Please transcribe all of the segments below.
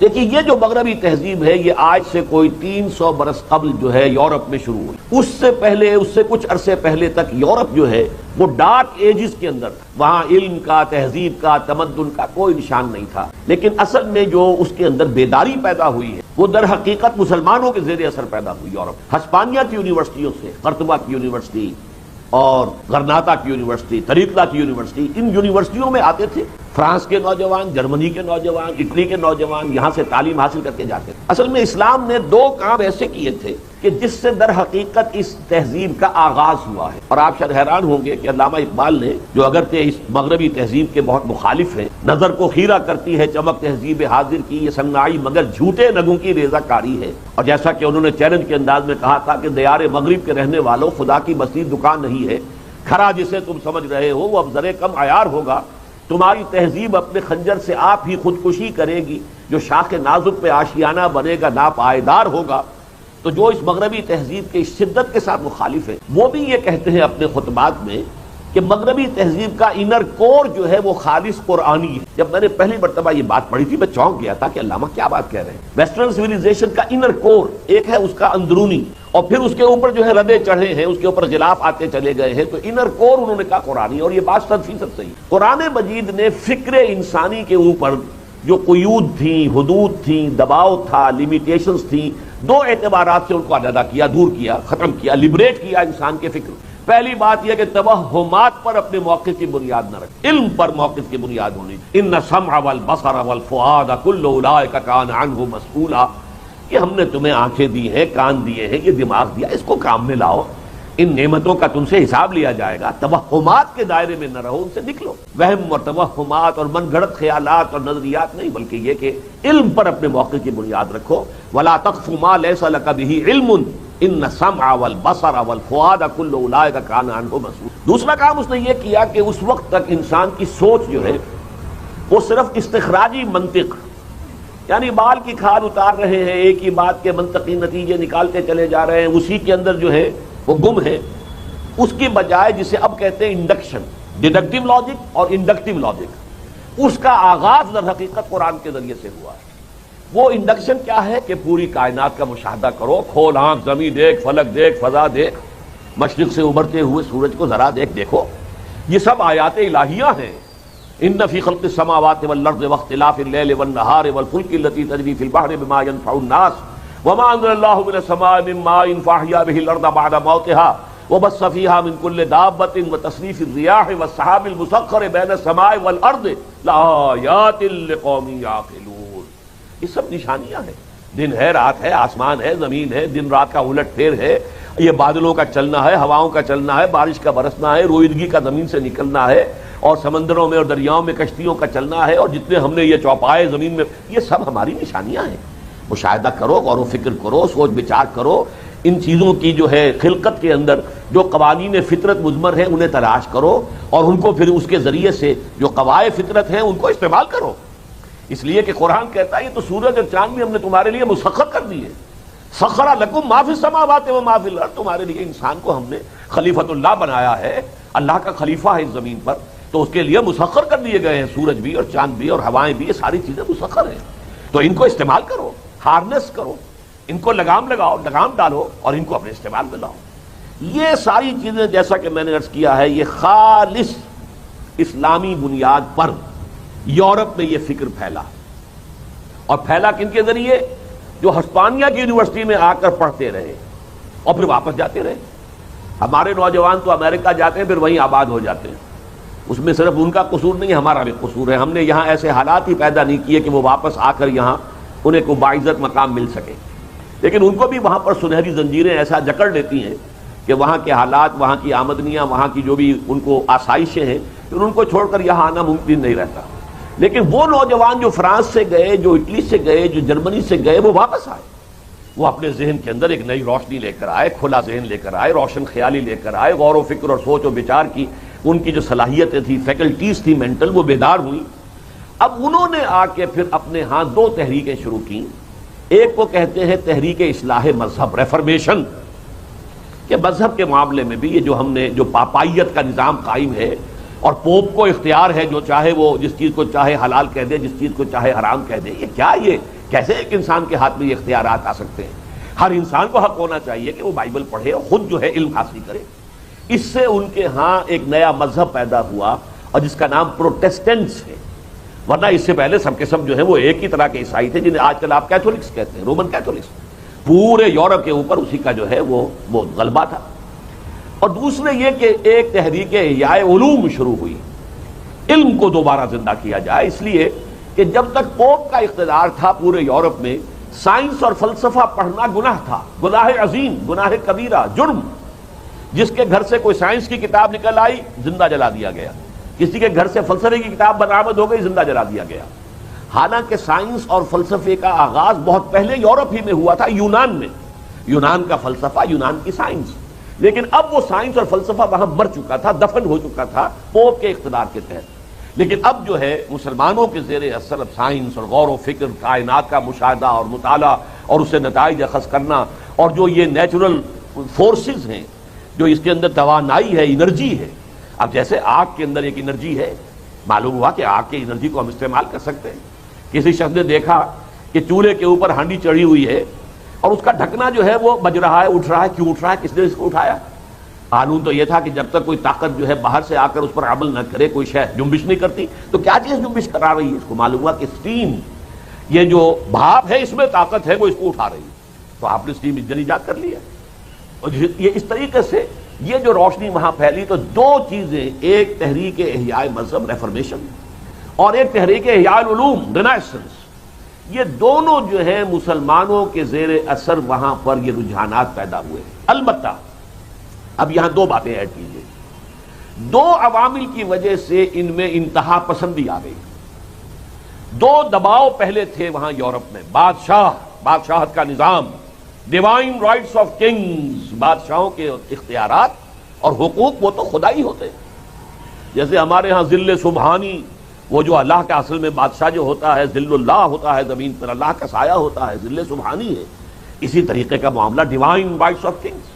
دیکھیے یہ جو مغربی تہذیب ہے یہ آج سے کوئی 300 برس قبل جو ہے یورپ میں شروع ہوئی. اس سے پہلے، اس سے کچھ عرصے پہلے تک یورپ جو ہے وہ ڈارک ایجز کے اندر تھا. وہاں علم کا، تہذیب کا، تمدن کا کوئی نشان نہیں تھا. لیکن اصل میں جو اس کے اندر بیداری پیدا ہوئی ہے وہ در حقیقت مسلمانوں کے زیر اثر پیدا ہوئی. یورپ ہسپانیہ کی یونیورسٹیوں سے، قرطبہ کی یونیورسٹی اور غرناطہ کی یونیورسٹی، طریقہ کی یونیورسٹی، ان یونیورسٹیوں میں آتے تھے فرانس کے نوجوان، جرمنی کے نوجوان، اٹلی کے نوجوان یہاں سے تعلیم حاصل کر کے جاتے تھے. اصل میں اسلام نے دو کام ایسے کیے تھے کہ جس سے در حقیقت اس تہذیب کا آغاز ہوا ہے. اور آپ شاید حیران ہوں گے کہ علامہ اقبال نے، جو اگرچہ اس مغربی تہذیب کے بہت مخالف ہیں، نظر کو خیرہ کرتی ہے چمک تہذیب حاضر کی، یہ سنگنائی مگر جھوٹے نگوں کی ریزہ کاری ہے. اور جیسا کہ انہوں نے چیلنج کے انداز میں کہا تھا کہ دیار مغرب کے رہنے والوں، خدا کی بستی دکان نہیں ہے. کھرا جسے تم سمجھ رہے ہو وہ اب ذرے کم عیار ہوگا. تمہاری تہذیب اپنے خنجر سے آپ ہی خودکشی کرے گی. جو شاخ نازک پہ آشیانہ بنے گا ناپائیدار ہوگا. تو جو اس مغربی تہذیب کے شدت کے ساتھ مخالف ہے وہ بھی یہ کہتے ہیں اپنے خطبات میں کہ مغربی تہذیب کا انر کور جو ہے وہ خالص قرآنی ہے. جب میں نے پہلی مرتبہ یہ بات پڑھی تھی میں چونک گیا تھا کہ علامہ کیا بات کہہ رہے ہیں. ویسٹرن سویلائزیشن کا انر کور ایک ہے اس کا اندرونی، اور پھر اس کے اوپر جو ہے ردے چڑھے ہیں، اس کے اوپر غلاف آتے چلے گئے ہیں. تو انر کور انہوں نے کہا قرآنی، اور یہ بات 100% صحیح. قرآن مجید نے فکر انسانی کے اوپر جو قیود تھیں، حدود تھیں، دباؤ تھا، لیمیٹیشنز تھیں، دو اعتبارات سے ان کو علیحدہ کیا، دور کیا، ختم کیا، لبریٹ کیا انسان کے فکر. پہلی بات یہ کہ توہمات پر اپنے موقف کی بنیاد نہ رکھیں، علم پر موقف کی بنیاد ہونی. ان السمع والبصر والفؤاد کل اولئک کان عنہ مسئولا، کہ ہم نے تمہیں آنکھیں دی ہیں، کان دیے ہیں، یہ دماغ دیا، اس کو کام میں لاؤ. ان نعمتوں کا تم سے حساب لیا جائے گا. توہمات کے دائرے میں نہ رہو، ان سے نکلو. وہم اور توہمات اور من گھڑت خیالات اور نظریات نہیں، بلکہ یہ کہ علم پر اپنے موقع کی بنیاد رکھو. ولا تقف ما ليس لك به علم ان السمع والبصر والفؤاد كل اولئک کان عنہ مسئولا. دوسرا کام اس نے یہ کیا کہ اس وقت تک انسان کی سوچ جو ہے وہ صرف استخراجی منطق، یعنی بال کی کھال اتار رہے ہیں، ایک ہی بات کے منطقی نتیجے نکالتے چلے جا رہے ہیں، اسی کے اندر جو ہے وہ گم ہے. اس کی بجائے جسے اب کہتے ہیں انڈکشن، ڈیڈکٹیو لاجک اور انڈکٹیو لاجک، اس کا آغاز در حقیقت قرآن کے ذریعے سے ہوا ہے. وہ انڈکشن کیا ہے کہ پوری کائنات کا مشاہدہ کرو، کھول آنکھ، زمین دیکھ، فلک دیکھ، فضا دیکھ، مشرق سے ابھرتے ہوئے سورج کو ذرا دیکھو. یہ سب آیات الہیہ ہیں. ان فی خلق السماوات والارض واختلاف اللیل والنہار والفلک التي تجری فی البحر بما ينفع الناس وما انزل اللہ من السماء من ماء فاحیا به الارض بعد موتها وبث فیہا من کل دابۃ وتصریف الرياح والسحاب المسخر بین السماء والارض لآیات لقوم یعقلون. یہ سب نشانیاں ہیں. دن ہے، رات ہے، آسمان ہے، زمین ہے، دن رات کا الٹ پھیر ہے، یہ بادلوں کا چلنا ہے، ہواؤں کا چلنا ہے، بارش کا برسنا ہے، روئیدگی کا زمین سے نکلنا ہے، اور سمندروں میں اور دریاؤں میں کشتیوں کا چلنا ہے، اور جتنے ہم نے یہ چوپائے زمین میں، یہ سب ہماری نشانیاں ہیں. مشاہدہ کرو، غور و فکر کرو، سوچ بچار کرو. ان چیزوں کی جو ہے خلقت کے اندر جو قوانین فطرت مضمر ہیں انہیں تلاش کرو، اور ان کو پھر اس کے ذریعے سے جو قواعد فطرت ہیں ان کو استعمال کرو. اس لیے کہ قرآن کہتا ہے یہ تو سورج اور چاند بھی ہم نے تمہارے لیے مسخر کر دیے. سخر لکم ما فی السماوات و ما فی الارض، تمہارے لیے انسان کو ہم نے خلیفۃ اللہ بنایا ہے، اللہ کا خلیفہ ہے اس زمین پر، تو اس کے لیے مسخر کر دیے گئے ہیں. سورج بھی اور چاند بھی اور ہوائیں بھی، یہ ساری چیزیں مسخر ہیں. تو ان کو استعمال کرو، ہارنس کرو، ان کو لگام لگاؤ، لگام ڈالو اور ان کو اپنے استعمال میں لاؤ. یہ ساری چیزیں جیسا کہ میں نے عرض کیا ہے یہ خالص اسلامی بنیاد پر یورپ میں یہ فکر پھیلا. اور پھیلا کن کے ذریعے؟ جو ہسپانیہ کی یونیورسٹی میں آ کر پڑھتے رہے اور پھر واپس جاتے رہے. ہمارے نوجوان تو امریکہ جاتے ہیں پھر وہیں آباد ہو جاتے ہیں. اس میں صرف ان کا قصور نہیں، ہمارا بھی قصور ہے. ہم نے یہاں ایسے حالات ہی پیدا نہیں کیے کہ وہ واپس آ کر یہاں انہیں کو باعزت مقام مل سکے. لیکن ان کو بھی وہاں پر سنہری زنجیریں ایسا جکڑ لیتی ہیں کہ وہاں کے حالات، وہاں کی آمدنیاں، وہاں کی جو بھی ان کو آسائشیں ہیں، پھر ان کو چھوڑ کر یہاں آنا ممکن نہیں رہتا. لیکن وہ نوجوان جو فرانس سے گئے، جو اٹلی سے گئے، جو جرمنی سے گئے، وہ واپس آئے. وہ اپنے ذہن کے اندر ایک نئی روشنی لے کر آئے، کھلا ذہن لے کر آئے، روشن خیالی لے کر آئے، غور و فکر اور سوچ و بچار کی ان کی جو صلاحیتیں تھیں، فیکلٹیز تھی مینٹل، وہ بیدار ہوئی. اب انہوں نے آ کے پھر اپنے ہاں دو تحریکیں شروع کی. ایک کو کہتے ہیں تحریک اصلاح مذہب، ریفرمیشن، کہ مذہب کے معاملے میں بھی یہ جو ہم نے جو پاپائیت کا نظام قائم ہے اور پوپ کو اختیار ہے جو چاہے وہ جس چیز کو چاہے حلال کہہ دے، جس چیز کو چاہے حرام کہہ دے. یہ کیسے ایک انسان کے ہاتھ میں یہ اختیارات آ سکتے ہیں؟ ہر انسان کو حق ہونا چاہیے کہ وہ بائبل پڑھے اور خود جو ہے علم حاصل کرے۔ اس سے ان کے ہاں ایک نیا مذہب پیدا ہوا اور جس کا نام پروٹیسٹنٹس ہے، ورنہ اس سے پہلے سب کے سب جو ہے وہ ایک ہی طرح کے عیسائی تھے جنہیں آج کل آپ کیتھولکس کہتے ہیں، رومن کیتھولکس۔ پورے یورپ کے اوپر اسی کا جو ہے وہ غلبہ تھا۔ اور دوسرے یہ کہ ایک تحریک احیاء علوم شروع ہوئی، علم کو دوبارہ زندہ کیا جائے، اس لیے کہ جب تک پوپ کا اقتدار تھا پورے یورپ میں سائنس اور فلسفہ پڑھنا گناہ تھا، گناہ عظیم، گناہ کبیرہ، جرم۔ جس کے گھر سے کوئی سائنس کی کتاب نکل آئی زندہ جلا دیا گیا، کسی کے گھر سے فلسفے کی کتاب برآمد ہو گئی زندہ جلا دیا گیا۔ حالانکہ سائنس اور فلسفے کا آغاز بہت پہلے یورپ ہی میں ہوا تھا، یونان میں، یونان کا فلسفہ، یونان کی سائنس، لیکن اب وہ سائنس اور فلسفہ وہاں مر چکا تھا، دفن ہو چکا تھا پوپ کے اقتدار کے تحت۔ لیکن اب جو ہے مسلمانوں کے زیر اثر اب سائنس اور غور و فکر، کائنات کا مشاہدہ اور مطالعہ اور اسے نتائج اخذ کرنا، اور جو یہ نیچرل فورسز ہیں، جو اس کے اندر توانائی ہے، انرجی ہے۔ اب جیسے آگ کے اندر ایک انرجی ہے، معلوم ہوا کہ آگ کی انرجی کو ہم استعمال کر سکتے ہیں۔ کسی شخص نے دیکھا کہ چولہے کے اوپر ہانڈی چڑھی ہوئی ہے اور اس کا ڈھکنا جو ہے وہ بج رہا ہے، اٹھ رہا ہے، کیوں اٹھ رہا ہے؟ کس نے اس کو اٹھایا؟ قانون تو یہ تھا کہ جب تک کوئی طاقت جو ہے باہر سے آ کر اس پر عمل نہ کرے، کوئی شے جنبش نہیں کرتی، تو کیا چیز جنبش کرا رہی ہے؟ اس کو معلوم ہوا کہ اسٹیم، یہ جو بھاپ ہے اس میں طاقت ہے، وہ اس کو اٹھا رہی ہے، تو آپ نے اسٹیم انجن ایجاد کر لیا۔ اور یہ اس طریقے سے یہ جو روشنی وہاں پھیلی، تو دو چیزیں، ایک تحریک احیاء مذہب ریفارمیشن اور ایک تحریک احیاء العلوم رینیسنس، یہ دونوں جو ہے مسلمانوں کے زیر اثر وہاں پر یہ رجحانات پیدا ہوئے۔ البتہ اب یہاں دو باتیں ایڈ کیجیے، دو عوامل کی وجہ سے ان میں انتہا پسندی آ گئی۔ دو دباؤ پہلے تھے وہاں یورپ میں، بادشاہت کا نظام، ڈیوائن رائٹس آف کنگز، بادشاہوں کے اختیارات اور حقوق وہ تو خدائی ہوتے ہیں۔ جیسے ہمارے ہاں ذل سبحانی، وہ جو اللہ کا اصل میں بادشاہ جو ہوتا ہے ذل اللہ ہوتا ہے، زمین پر اللہ کا سایہ ہوتا ہے، ذل سبحانی ہے۔ اسی طریقے کا معاملہ ڈیوائن رائٹس آف کنگز۔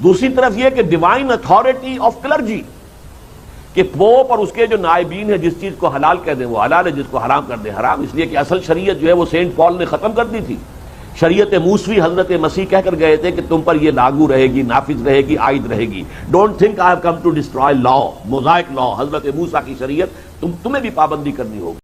دوسری طرف یہ کہ ڈیوائن اتھارٹی آف کلرجی، کہ پوپ اور اس کے جو نائبین ہیں جس چیز کو حلال کہہ دیں وہ حلال ہے، جس کو حرام کر دیں حرام، اس لیے کہ اصل شریعت جو ہے وہ سینٹ پال نے ختم کر دی تھی۔ شریعت موسوی حضرت مسیح کہہ کر گئے تھے کہ تم پر یہ لاگو رہے گی، نافذ رہے گی، عائد رہے گی۔ Don't think I have come to destroy law, Mosaic law, حضرت موسیٰ کی شریعت تمہیں بھی پابندی کرنی ہوگی۔